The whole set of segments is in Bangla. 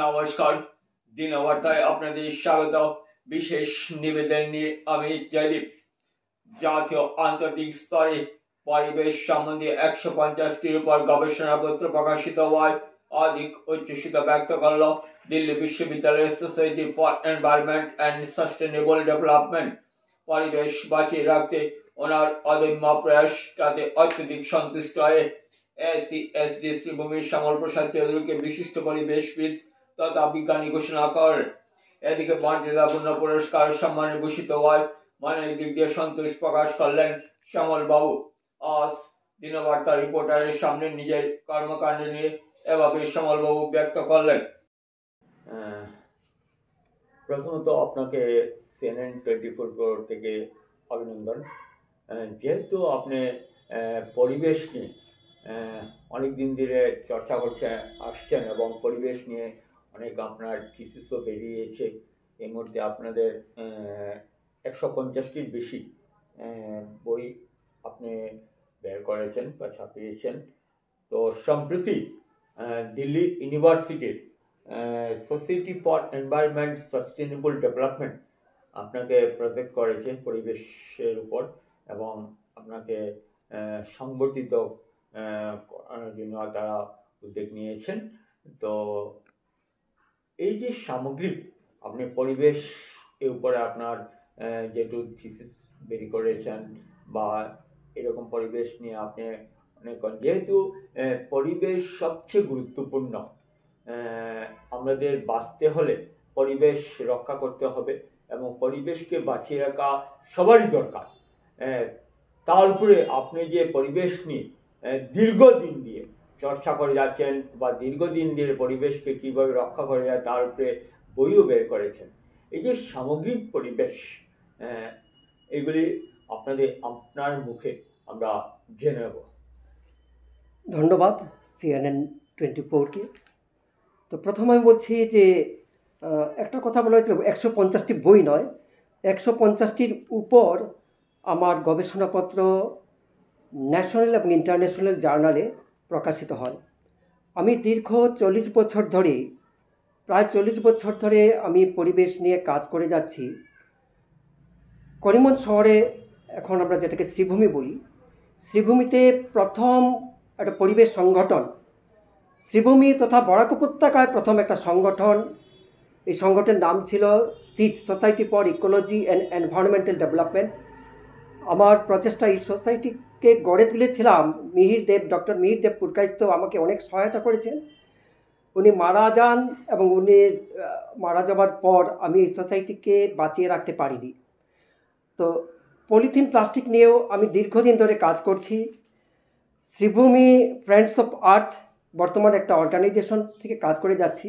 নমস্কার, দিনবার্তায় আপনাদের স্বাগত। বিশেষ নিবেদন নিয়ে আমি জয়দীপ। জাতীয় আন্তর্জাতিক স্তরে পরিবেশ সম্বন্ধে 150টির উপর গবেষণাপত্র প্রকাশিত হওয়ায় অধিক উচ্ছ্বসিত ব্যক্ত করল দিল্লি বিশ্ববিদ্যালয়ের society for environment and sustainable development. পরিবেশ বাঁচিয়ে রাখতে ওনার অদম্য প্রয়াস তাতে অত্যধিক সন্তুষ্ট হয়ে ACSD শ্রীভূমি শ্যামল প্রসাদ চৌধুরীকে বিশিষ্ট পরিবেশবিদ তথা বিজ্ঞানী ঘোষণা করেন। এদিকে মর্যাদাপূর্ণ পুরস্কার সম্মানে ভূষিত হওয়ায় মানবিক দিক দিয়ে সন্তোষ প্রকাশ করলেন শ্যামল বাবু। আজ দিনবার্তা রিপোর্টারের সামনে নিজের কর্মকাণ্ড নিয়ে এভাবে শ্যামল বাবু ব্যক্ত করলেন। প্রথমত আপনাকে CNN 24 থেকে অভিনন্দন। যেহেতু আপনি পরিবেশ নিয়ে অনেক দিন ধরে চর্চা করছে আসছেন এবং পরিবেশ নিয়ে অনেক আপনার থিসিসও বেরিয়েছে। এই মুহূর্তে আপনাদের 150টির বেশি বই আপনি বের করেছেন বা ছাপিয়েছেন। তো সম্প্রতি দিল্লি ইউনিভার্সিটির society for environment sustainable development আপনাকে প্রজেক্ট করেছে পরিবেশের উপর এবং আপনাকে সংবর্ধিত করার জন্য তারা উদ্যোগ নিয়েছেন। তো এই যে সামগ্রিক আপনি পরিবেশ এর উপরে আপনার যেটু থিসিস বের করেছেন বা এরকম পরিবেশ নিয়ে আপনি অনেক, যেহেতু পরিবেশ সবচেয়ে গুরুত্বপূর্ণ, আমাদের বাঁচতে হলে পরিবেশ রক্ষা করতে হবে এবং পরিবেশকে বাঁচিয়ে রাখা সবারই দরকার। তার উপরে আপনি যে পরিবেশ নিয়ে দীর্ঘদিন দিয়ে চর্চা করে যাচ্ছেন বা দীর্ঘদিন দিয়ে পরিবেশকে কীভাবে রক্ষা করা যায় তার উপরে বইও বের করেছেন। এই যে সামগ্রিক পরিবেশ, এগুলি আপনার মুখে আমরা জেনে নেব। ধন্যবাদ CNN 24কে। তো প্রথমে আমি বলছি যে একটা কথা বলা হয়েছিল 150টি বই নয়, 150টির উপর আমার গবেষণাপত্র ন্যাশনাল এবং ইন্টারন্যাশনাল জার্নালে প্রকাশিত হয়। আমি দীর্ঘ প্রায় 40 বছর ধরে আমি পরিবেশ নিয়ে কাজ করে যাচ্ছি। করিমগঞ্জ শহরে এখন আমরা যেটাকে শ্রীভূমি বলি, শ্রীভূমিতে প্রথম একটা পরিবেশ সংগঠন, শ্রীভূমি তথা বরাক উপত্যকায় প্রথম একটা সংগঠন, এই সংগঠনের নাম ছিল SEED, Society for Ecology and Environmental Development. আমার প্রচেষ্টা এই সোসাইটিকে গড়ে তুলেছিলাম ডক্টর মিহির দেব পুরকাইস্ত আমাকে অনেক সহায়তা করেছেন। উনি মারা যান এবং উনি মারা যাওয়ার পর আমি এই সোসাইটিকে বাঁচিয়ে রাখতে পারিনি। তো পলিথিন প্লাস্টিক নিয়েও আমি দীর্ঘদিন ধরে কাজ করছি। শ্রীভূমি ফ্রেন্ডস অফ আর্থ বর্তমানে একটা অর্গানাইজেশন থেকে কাজ করে যাচ্ছি।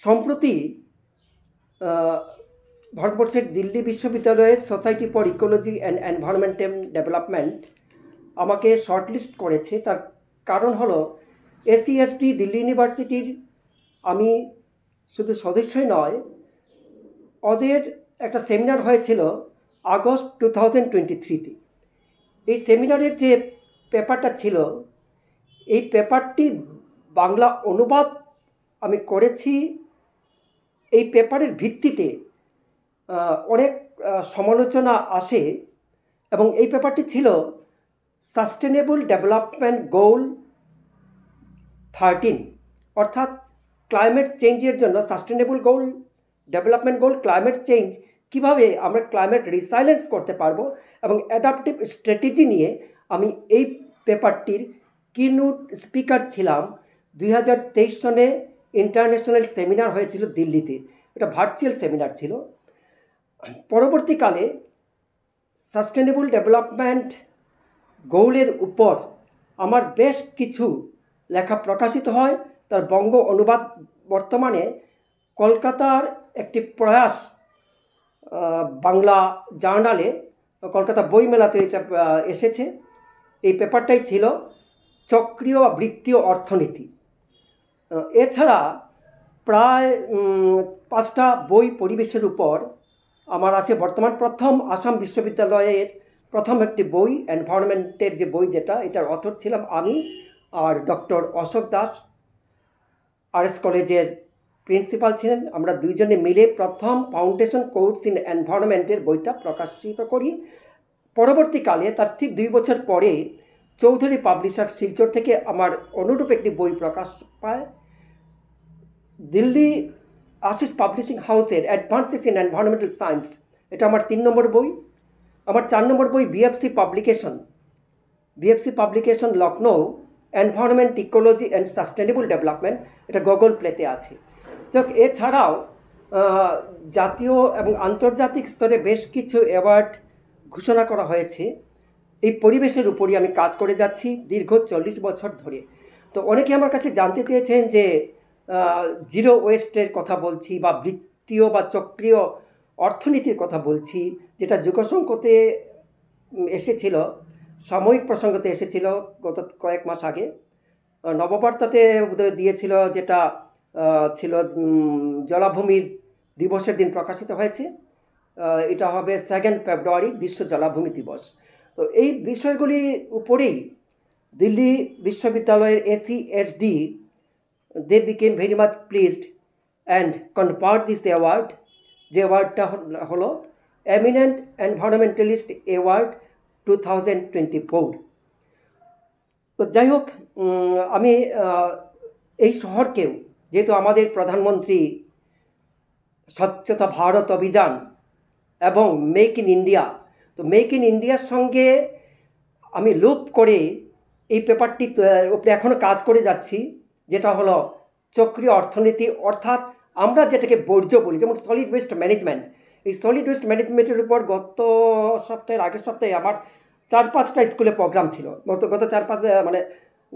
সম্প্রতি ভারতবর্ষের দিল্লি বিশ্ববিদ্যালয়ের society for Ecology and Environmental development আমাকে শর্টলিস্ট করেছে। তার কারণ হলো ACSD দিল্লি ইউনিভার্সিটির আমি শুধু সদস্যই নয়, ওদের একটা সেমিনার হয়েছিল আগস্ট 2023-তে। এই সেমিনারের যে পেপারটা ছিল, এই পেপারটি বাংলা অনুবাদ আমি করেছি। এই পেপারের ভিত্তিতে অনেক সমালোচনা আসে এবং এই পেপারটি ছিল সাস্টেনেবল ডেভেলপমেন্ট গোল 13, অর্থাৎ ক্লাইমেট চেঞ্জের জন্য sustainable development goal climate change, কীভাবে আমরা ক্লাইমেট রিসাইলেন্স করতে পারবো এবং অ্যাডাপটিভ স্ট্র্যাটেজি নিয়ে আমি এই পেপারটির কিনোট স্পিকার ছিলাম। 2023 সনে ইন্টারন্যাশনাল সেমিনার হয়েছিল দিল্লিতে, এটা ভার্চুয়াল সেমিনার ছিল। পরবর্তীকালে সাস্টেনেবল ডেভেলপমেন্ট গোলের উপর আমার বেশ কিছু লেখা প্রকাশিত হয়। তার বঙ্গ অনুবাদ বর্তমানে কলকাতার একটি প্রয়াস বাংলা জার্নালে, কলকাতা বইমেলাতে এটা এসেছে। এই পেপারটাই ছিল চক্রীয় বা বৃত্তীয় অর্থনীতি। এছাড়া প্রায় 5টা বই পরিবেশের উপর আমার আছে। বর্তমান প্রথম আসাম বিশ্ববিদ্যালয়ের প্রথম একটি বই, এনভায়রনমেন্টের যে বই, যেটা, এটার অথর ছিলাম আমি আর ডক্টর অশোক দাস। RS কলেজের প্রিন্সিপাল ছিলেন। আমরা দুইজনে মিলে প্রথম ফাউন্ডেশন কোর্স ইন এনভায়রনমেন্টের বইটা প্রকাশিত করি। পরবর্তীকালে তার ঠিক 2 বছর পরে চৌধুরী পাবলিশার শিলচর থেকে আমার অনুরূপ একটি বই প্রকাশ পায়। দিল্লি আশিস পাবলিশিং হাউসের অ্যাডভান্সেস ইন এনভায়রনমেন্টাল সায়েন্স, এটা আমার 3 নম্বর বই। আমার 4 নম্বর বই BFC publication Lucknow, environment ecology and sustainable development, এটা গুগল প্লেতে আছে। যাক, এছাড়াও জাতীয় এবং আন্তর্জাতিক স্তরে বেশ কিছু অ্যাওয়ার্ড ঘোষণা করা হয়েছে। এই পরিবেশের উপরই আমি কাজ করে যাচ্ছি দীর্ঘ 40 বছর ধরে। তো অনেকে আমার কাছে জানতে চেয়েছেন যে জিরো ওয়েস্টের কথা বলছি বা বৃত্তীয় বা চক্রীয় অর্থনীতির কথা বলছি, যেটা যুগসংকটে এসেছিল, সাময়িক প্রসঙ্গতে এসেছিল গত কয়েক মাস আগে। নববার্তাতে দিয়েছিল, যেটা ছিল জলাভূমির দিবসের দিন প্রকাশিত হয়েছে। এটা হবে 2 ফেব্রুয়ারি, বিশ্ব জলাভূমি দিবস। তো এই বিষয়গুলির উপরেই দিল্লি বিশ্ববিদ্যালয়ের ACSD they became very much pleased and conferred this award, যে অ্যাওয়ার্ডটা হলো এমিনেন্ট এনভায়রনমেন্টালিস্ট অ্যাওয়ার্ড 2024। তো যাই হোক, আমি এই শহরকেও, যেহেতু আমাদের প্রধানমন্ত্রী স্বচ্ছতা ভারত অভিযান এবং মেক ইন ইন্ডিয়া, তো মেক ইন ইন্ডিয়ার সঙ্গে আমি লুপ করে এই পেপারটি উপরে এখনও কাজ করে যাচ্ছি, যেটা হলো চক্রীয় অর্থনীতি, অর্থাৎ আমরা যেটাকে বর্জ্য বলি, যেমন সলিড ওয়েস্ট ম্যানেজমেন্ট। এই সলিড ওয়েস্ট ম্যানেজমেন্টের উপর গত সপ্তাহের আগের সপ্তাহে আমার 4-5টা স্কুলে প্রোগ্রাম ছিল।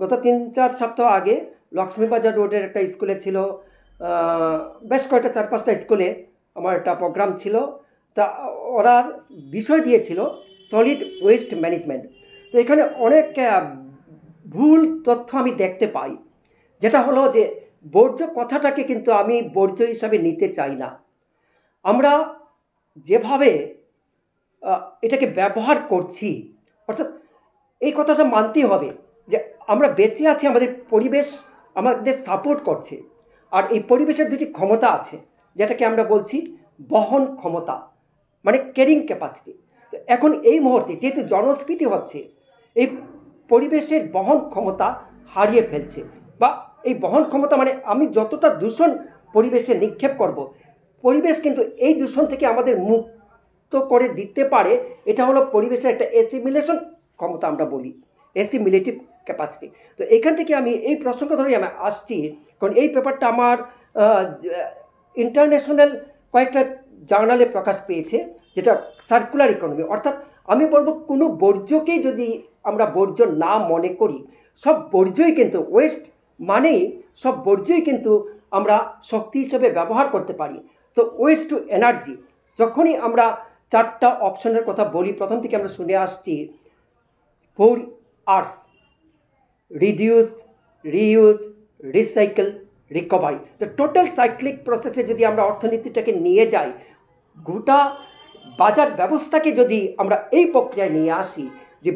গত 3-4 সপ্তাহ আগে লক্ষ্মীবাজার রোডের একটা স্কুলে ছিল, বেশ কয়েকটা 4-5টা স্কুলে আমার একটা প্রোগ্রাম ছিল। তা ওরা বিষয় দিয়েছিল সলিড ওয়েস্ট ম্যানেজমেন্ট। তো এখানে অনেক ভুল তথ্য আমি দেখতে পাই, যেটা হলো যে বর্জ্য কথাটাকে কিন্তু আমি বর্জ্য হিসাবে নিতে চাই না। আমরা যেভাবে এটাকে ব্যবহার করছি, অর্থাৎ এই কথাটা মানতেই হবে যে আমরা বেঁচে আছি, আমাদের পরিবেশ আমাদের সাপোর্ট করছে, আর এই পরিবেশের দুটি ক্ষমতা আছে, যেটাকে আমরা বলছি বহন ক্ষমতা, মানে ক্যারিং ক্যাপাসিটি। তো এখন এই মুহূর্তে যেহেতু জনস্ফীতি হচ্ছে, এই পরিবেশের বহন ক্ষমতা হারিয়ে ফেলছে, বা এই বহন ক্ষমতা মানে আমি যতটা দূষণ পরিবেশে নিক্ষেপ করব, পরিবেশ কিন্তু এই দূষণ থেকে আমাদের মুক্ত করে দিতে পারে। এটা হলো পরিবেশের একটা অ্যাসিমিলেশন ক্ষমতা, আমরা বলি অ্যাসিমিলেটিভ ক্যাপাসিটি। তো এখান থেকে আমি এই প্রসঙ্গ ধরেই আমি আসছি, কারণ এই পেপারটা আমার ইন্টারন্যাশনাল কয়েকটা জার্নালে প্রকাশ পেয়েছে, যেটা সার্কুলার ইকোনমি। অর্থাৎ আমি বলবো, কোনো বর্জ্যকেই যদি আমরা বর্জ্য না মনে করি, সব বর্জ্যই কিন্তু ওয়েস্ট মানেই সব বর্জ্যই কিন্তু আমরা শক্তি হিসেবে ব্যবহার করতে পারি। সো ওয়েস্ট টু এনার্জি, যখনই আমরা 4টা অপশনের কথা বলি, প্রথম থেকে আমরা শুনে আসছি 4Rs: reduce, reuse, recycle, recovery. তো টোটাল সাইক্লিক প্রসেসে যদি আমরা অর্থনীতিটাকে নিয়ে যাই, গোটা বাজার ব্যবস্থাকে যদি আমরা এই প্রক্রিয়ায় নিয়ে আসি, যে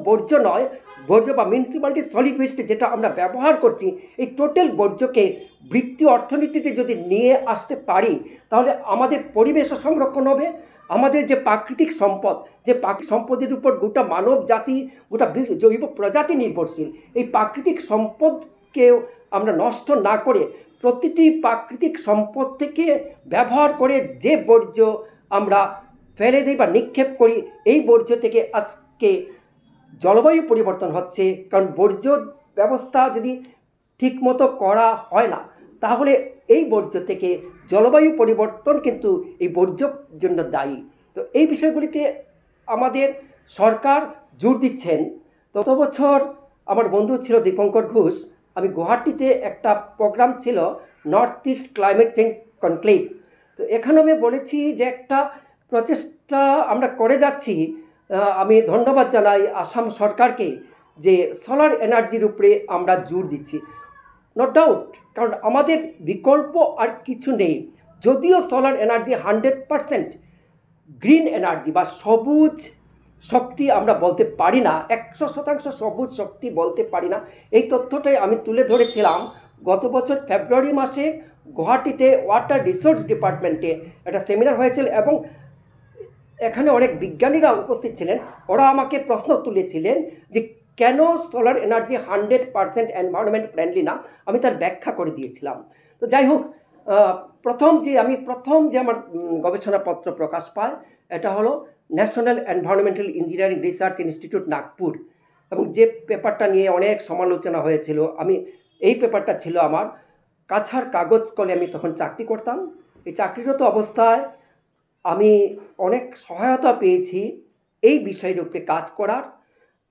বর্জ্য নয়, বর্জ্য বা মিউনিসিপ্যালিটি সলিড ওয়েস্ট যেটা আমরা ব্যবহার করছি, এই টোটাল বর্জ্যকে বৃত্তীয় অর্থনীতিতে যদি নিয়ে আসতে পারি, তাহলে আমাদের পরিবেশও সংরক্ষণ হবে। আমাদের যে প্রাকৃতিক সম্পদ, যে সম্পদের উপর গোটা মানব জাতি, গোটা জৈব প্রজাতি নির্ভরশীল, এই প্রাকৃতিক সম্পদকেও আমরা নষ্ট না করে প্রতিটি প্রাকৃতিক সম্পদ থেকে ব্যবহার করে যে বর্জ্য আমরা ফেলে দিই বা নিক্ষেপ করি, এই বর্জ্য থেকে আজকে জলবায়ু পরিবর্তন হচ্ছে। কারণ বর্জ্য ব্যবস্থা যদি ঠিকমতো করা হয় না, তাহলে এই বর্জ্য থেকে জলবায়ু পরিবর্তন কিন্তু এই বর্জ্যর জন্য দায়ী। তো এই বিষয়গুলিতে আমাদের সরকার জোর দিচ্ছেন। গত বছর আমার বন্ধু ছিল দীপঙ্কর ঘোষ, আমি গুয়াহাটিতে একটা প্রোগ্রাম ছিল north east climate change conclave. তো এখানে আমি বলেছি যে একটা প্রচেষ্টা আমরা করে যাচ্ছি। আমি ধন্যবাদ জানাই আসাম সরকারকে যে সোলার এনার্জির উপরে আমরা জোর দিচ্ছি। নো ডাউট, কারণ আমাদের বিকল্প আর কিছু নেই। যদিও সোলার এনার্জি 100% গ্রিন এনার্জি বা সবুজ শক্তি আমরা বলতে পারি না, 100% সবুজ শক্তি বলতে পারি না। এই তথ্যটাই আমি তুলে ধরেছিলাম গত বছর ফেব্রুয়ারি মাসে গুয়াহাটিতে ওয়াটার রিসোর্স ডিপার্টমেন্টে একটা সেমিনার হয়েছিল এবং এখানে অনেক বিজ্ঞানীরা উপস্থিত ছিলেন। ওরা আমাকে প্রশ্ন তুলেছিলেন যে কেন সোলার এনার্জি 100% এনভায়রনমেন্ট ফ্রেন্ডলি না। আমি তার ব্যাখ্যা করে দিয়েছিলাম। তো যাই হোক, প্রথম যে আমার গবেষণাপত্র প্রকাশ পায় এটা হলো national environmental engineering research institute Nagpur, এবং যে পেপারটা নিয়ে অনেক সমালোচনা হয়েছিল। এই পেপারটা ছিল আমার কাছাড় কাগজ কলে আমি তখন চাকরি করতাম। এই চাকরিরত অবস্থায় আমি অনেক সহায়তা পেয়েছি এই বিষয়ের উপরে কাজ করার।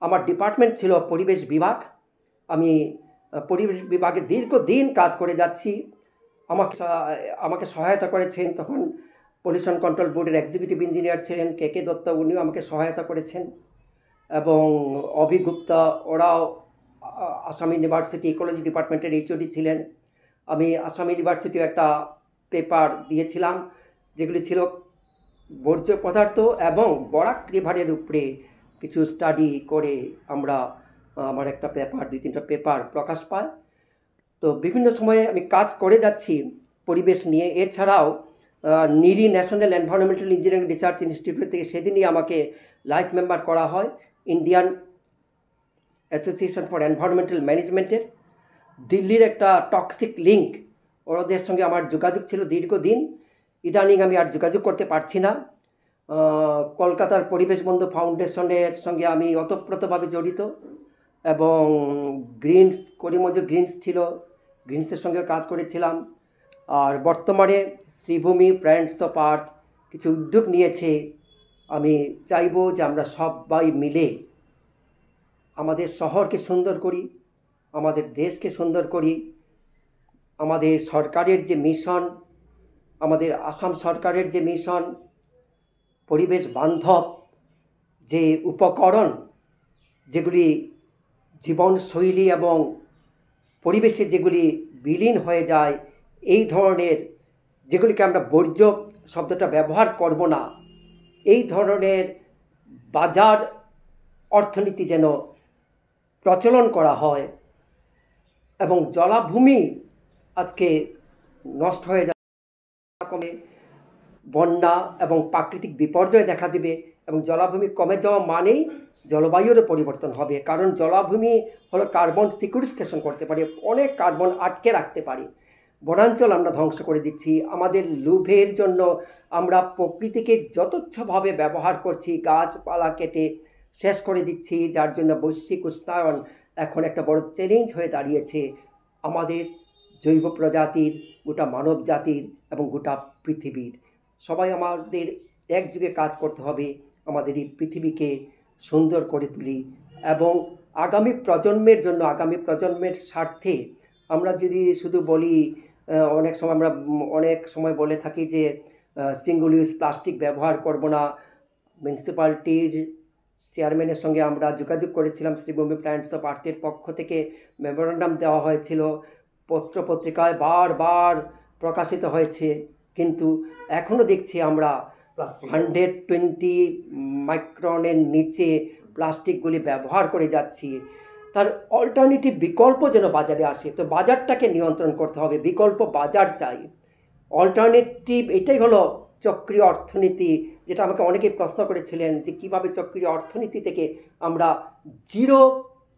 আমার ডিপার্টমেন্ট ছিল পরিবেশ বিভাগ। আমি পরিবেশ বিভাগে দীর্ঘদিন কাজ করে যাচ্ছি। আমাকে সহায়তা করেছেন তখন পলিউশন কন্ট্রোল বোর্ডের এক্সিকিউটিভ ইঞ্জিনিয়ার ছিলেন কে দত্ত, উনিও আমাকে সহায়তা করেছেন, এবং অভি গুপ্তা, ওরাও আসাম ইউনিভার্সিটি ইকোলজি ডিপার্টমেন্টের এইচওডি ছিলেন। আমি আসাম ইউনিভার্সিটিও একটা পেপার দিয়েছিলাম যেগুলি ছিল বর্জ্য পদার্থ এবং বরাক রিভারের উপরে কিছু স্টাডি করে আমার একটা পেপার, 2-3টা পেপার প্রকাশ পায়। তো বিভিন্ন সময়ে আমি কাজ করে যাচ্ছি পরিবেশ নিয়ে। এছাড়াও NEERI national environmental engineering research institute থেকে সেদিনই আমাকে লাইফ মেম্বার করা হয় ইন্ডিয়ান অ্যাসোসিয়েশন ফর এনভায়রনমেন্টাল ম্যানেজমেন্টের। দিল্লির একটা টক্সিক লিঙ্ক, ওদের সঙ্গে আমার যোগাযোগ ছিল দীর্ঘদিন। ইদানিং আমি আর যোগাযোগ করতে পারছি না। কলকাতার পরিবেশ বন্ধু ফাউন্ডেশনের সঙ্গে আমি ওতপ্রোতভাবে জড়িত, এবং করিমগঞ্জ গ্রিনস ছিল, গ্রিনসের সঙ্গে কাজ করেছিলাম। আর বর্তমানে শ্রীভূমি ফ্রেন্ডস অফ আর্থ কিছু উদ্যোগ নিয়েছে। আমি চাইব যে আমরা সবাই মিলে আমাদের শহরকে সুন্দর করি, আমাদের দেশকে সুন্দর করি। আমাদের সরকারের যে মিশন, আমাদের আসাম সরকারের যে মিশন, পরিবেশ বান্ধব যে উপকরণ যেগুলি জীবনশৈলী এবং পরিবেশে যেগুলি বিলীন হয়ে যায়, এই ধরনের যেগুলিকে আমরা বর্জ্য শব্দটা ব্যবহার করব না, এই ধরনের বাজার অর্থনীতি যেন প্রচলন করা হয়। এবং জলাভূমি আজকে নষ্ট হয়ে যাচ্ছে, কমে বন্যা এবং প্রাকৃতিক বিপর্যয় দেখা দেবে, এবং জলাভূমি কমে যাওয়া মানেই জলবায়ুরও পরিবর্তন হবে। কারণ জলাভূমি হলো কার্বন সিকুয়েস্ট্রেশন করতে পারে, অনেক কার্বন আটকে রাখতে পারে। বনাঞ্চল আমরা ধ্বংস করে দিচ্ছি আমাদের লোভের জন্য। আমরা প্রকৃতিকে যথেচ্ছভাবে ব্যবহার করছি, গাছপালা কেটে শেষ করে দিচ্ছি, যার জন্য বৈশ্বিক উষ্ণায়ন এখন একটা বড় চ্যালেঞ্জ হয়ে দাঁড়িয়েছে আমাদের জৈব প্রজাতির, গোটা মানব জাতির এবং গোটা পৃথিবীর। সবাই আমাদের একযোগে কাজ করতে হবে আমাদের এই পৃথিবীকে সুন্দর করে তুলি, এবং আগামী প্রজন্মের জন্য, আগামী প্রজন্মের স্বার্থে আমরা যদি শুধু বলি, অনেক সময় বলে থাকি যে সিঙ্গল ইউজ প্লাস্টিক ব্যবহার করব না। মিউনিসিপ্যালিটির চেয়ারম্যানের সঙ্গে আমরা যোগাযোগ করেছিলাম, শ্রীভূমি ফ্রেন্ডস অফ আর্থের পক্ষ থেকে মেমোরান্ডাম দেওয়া হয়েছিল, পত্রপত্রিকায় বারবার প্রকাশিত হয়েছে, কিন্তু এখনও দেখছি আমরা 120 মাইক্রনের নিচে প্লাস্টিকগুলি ব্যবহার করে যাচ্ছি। তার অল্টারনেটিভ বিকল্প যেন বাজারে আসে। তো বাজারটাকে নিয়ন্ত্রণ করতে হবে, বিকল্প বাজার চাই। অল্টারনেটিভ এটাই হলো চক্রীয় অর্থনীতি, যেটা আমাকে অনেকেই প্রশ্ন করেছিলেন যে কীভাবে চক্রীয় অর্থনীতি থেকে আমরা জিরো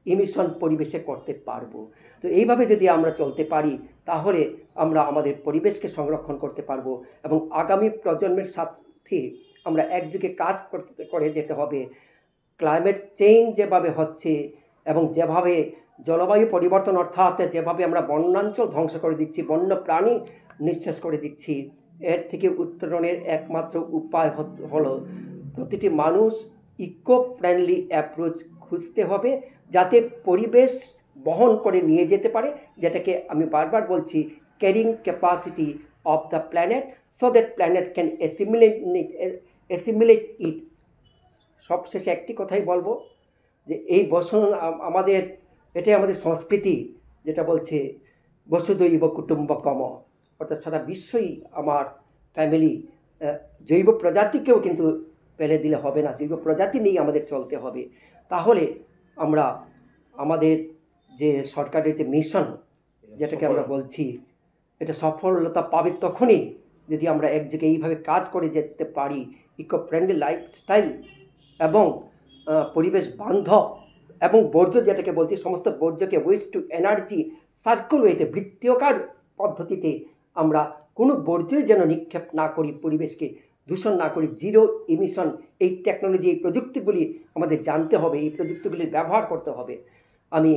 ইমিশন পরিবেশে করতে পারবো। তো এইভাবে যদি আমরা চলতে পারি তাহলে আমরা আমাদের পরিবেশকে সংরক্ষণ করতে পারবো, এবং আগামী প্রজন্মের সাথে আমরা একযোগে কাজ করে যেতে হবে। ক্লাইমেট চেঞ্জ যেভাবে হচ্ছে এবং যেভাবে জলবায়ু পরিবর্তন, অর্থাৎ যেভাবে আমরা বনাঞ্চল ধ্বংস করে দিচ্ছি, বন্য প্রাণী নিঃশেষ করে দিচ্ছি, এর থেকে উত্তরণের একমাত্র উপায় হলো প্রতিটি মানুষ ইকো ফ্রেন্ডলি অ্যাপ্রোচ খুঁজতে হবে, যাতে পরিবেশ বহন করে নিয়ে যেতে পারে, যেটাকে আমি বারবার বলছি carrying capacity of the planet, so that planet can assimilate it. সবশেষে একটি কথাই বলবো যে এই এটাই আমাদের সংস্কৃতি, যেটা বলছে বসুধৈব কুটুম্বকম, অর্থাৎ সারা বিশ্বই আমার ফ্যামিলি। জৈব প্রজাতিকেও কিন্তু ফেলে দিলে হবে না, জৈব প্রজাতি নিয়ে আমাদের চলতে হবে। তাহলে আমরা আমাদের যে সরকারের যে মিশন যেটাকে আমরা বলছি, এটা সফলতা পাবে তখনই যদি আমরা এক জায়গায় এইভাবে কাজ করে যেতে পারি, ইকো ফ্রেন্ডলি লাইফস্টাইল এবং পরিবেশ বান্ধব এবং বর্জ্য যেটাকে বলছি, সমস্ত বর্জ্যকে ওয়েস্ট টু এনার্জি সার্কুল ওয়েতে বৃত্তীয়কার পদ্ধতিতে আমরা কোনো বর্জ্যই যেন নিক্ষেপ না করি, পরিবেশকে দূষণ না করি, জিরো ইমিশন এই টেকনোলজি, এই প্রযুক্তিগুলি আমাদের জানতে হবে, এই প্রযুক্তিগুলির ব্যবহার করতে হবে। আমি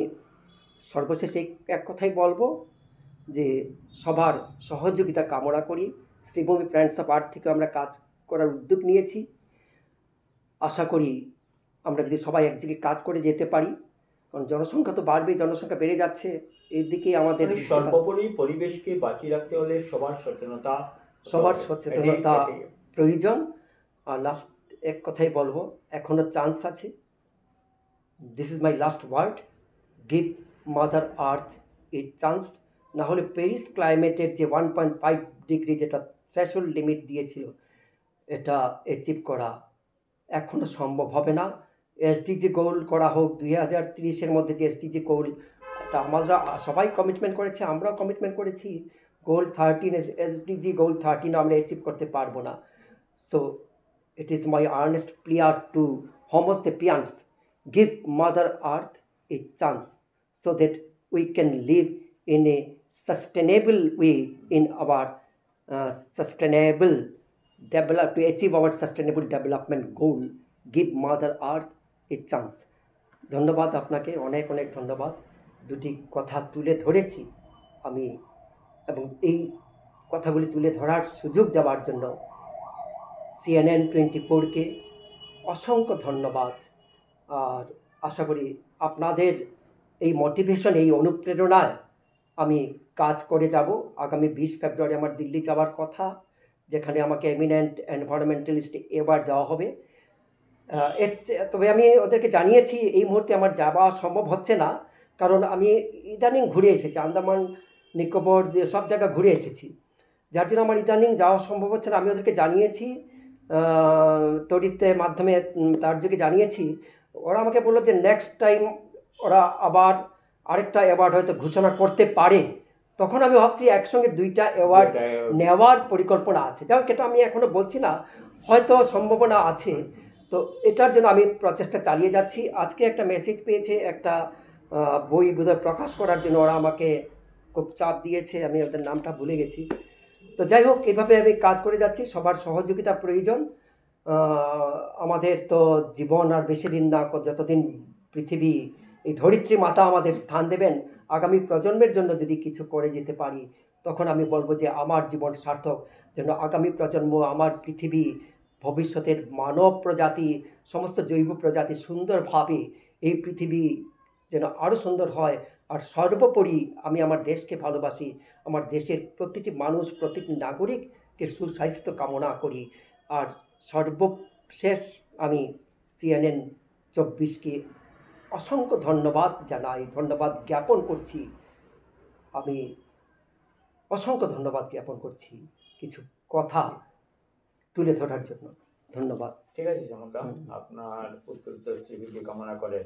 সর্বশেষে এক কথাই বলবো যে সবার সহযোগিতা কামনা করি। শ্রীভূমি ফ্রেন্ডস অফ আর্থ থেকে আমরা কাজ করার উদ্যোগ নিয়েছি। আশা করি আমরা যদি সবাই এক জায়গায় কাজ করে যেতে পারি, কারণ জনসংখ্যা তো বাড়বে, জনসংখ্যা বেড়ে যাচ্ছে, এর দিকেই আমাদের সর্বোপরি পরিবেশকে বাঁচিয়ে রাখতে হলে সবার সচেতনতা প্রয়োজন। আর লাস্ট এক কথাই বলবো, এখনো চান্স আছে। This is my last word, give mother earth a chance. না হলে প্যারিস ক্লাইমেটের যে 1.5 ডিগ্রি যেটা থ্রেশহোল্ড লিমিট দিয়েছিল, এটা অ্যাচিভ করা এখনও সম্ভব হবে না। এসডিজি গোল করা হোক 2030-এর মধ্যে, যে এসডিজি গোল, এটা আমরা সবাই কমিটমেন্ট করেছে, আমরাও কমিটমেন্ট করেছি। গোল 13, এসডিজি গোল 13 আমরা অ্যাচিভ করতে পারবো না। So it is my earnest plea to Homo sapiens, give Mother Earth a chance so that we can live in a sustainable way in our sustainable develop to achieve our sustainable development goal. Give Mother Earth a chance. ধন্যবাদ আপনাকে, অনেক অনেক ধন্যবাদ। দুটি কথা তুলে ধরেছি আমি, এবং এই কথাগুলি তুলে ধরার সুযোগ দেওয়ার জন্য CNN 24-কে অসংখ্য ধন্যবাদ। আর আশা করি আপনাদের এই মোটিভেশন, এই অনুপ্রেরণায় আমি কাজ করে যাব। আগামী 20 ফেব্রুয়ারি আমার দিল্লি যাওয়ার কথা, যেখানে আমাকে এমিনেন্ট এনভায়রনমেন্টালিস্ট অ্যাওয়ার্ড দেওয়া হবে। তবে আমি ওদেরকে জানিয়েছি এই মুহূর্তে আমার যাওয়া সম্ভব হচ্ছে না, কারণ আমি ইদানিং ঘুরে এসেছি, আন্দামান নিকোবর সব জায়গা ঘুরে এসেছি, যার জন্য আমার ইদানিং যাওয়া সম্ভব হচ্ছে না। আমি ওদেরকে জানিয়েছি তড়িতের মাধ্যমে, তার যোগে জানিয়েছি। ওরা আমাকে বললো যে নেক্সট টাইম ওরা আবার আরেকটা অ্যাওয়ার্ড হয়তো ঘোষণা করতে পারে। তখন আমি ভাবছি একসঙ্গে 2টা অ্যাওয়ার্ড নেওয়ার পরিকল্পনা আছে। যাই হোক, এটা আমি এখনও বলছি না, হয়তো সম্ভাবনা আছে। তো এটার জন্য আমি প্রচেষ্টা চালিয়ে যাচ্ছি। আজকে একটা মেসেজ পেয়েছে, একটা বই বোধহয় প্রকাশ করার জন্য ওরা আমাকে খুব চাপ দিয়েছে, আমি ওদের নামটা ভুলে গেছি। তো যাই হোক, এভাবে আমি কাজ করে যাচ্ছি, সবার সহযোগিতা প্রয়োজন। আমাদের তো জীবন আর বেশি দিন না, যতদিন পৃথিবী, এই ধরিত্রী মাতা আমাদের স্থান দেবেন, আগামী প্রজন্মের জন্য যদি কিছু করে যেতে পারি, তখন আমি বলবো যে আমার জীবন সার্থক। যেন আগামী প্রজন্ম, আমার পৃথিবী, ভবিষ্যতের মানব প্রজাতি, সমস্ত জৈব প্রজাতি সুন্দরভাবে এই পৃথিবী যেন আরও সুন্দর হয়। আর সর্বোপরি আমি আমার দেশকে ভালোবাসি, আমার দেশের প্রতিটি মানুষ, প্রতিটি নাগরিককে সুস্বাস্থ্য কামনা করি। আর সর্বশেষ আমি CNN 24-কে অসংখ্য ধন্যবাদ জানাই, ধন্যবাদ জ্ঞাপন করছি। আমি অসংখ্য ধন্যবাদ জ্ঞাপন করছি কিছু কথা তুলে ধরার জন্য। ধন্যবাদ। ঠিক আছে চমৎকার, আপনার উত্তরোত্তর শ্রীবৃদ্ধি কামনা করে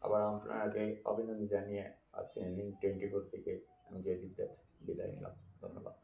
আবার আপনাকে অভিনন্দন জানিয়ে CNN 24 থেকে আমি জয়দীপ বিদায় নিলাম। ধন্যবাদ।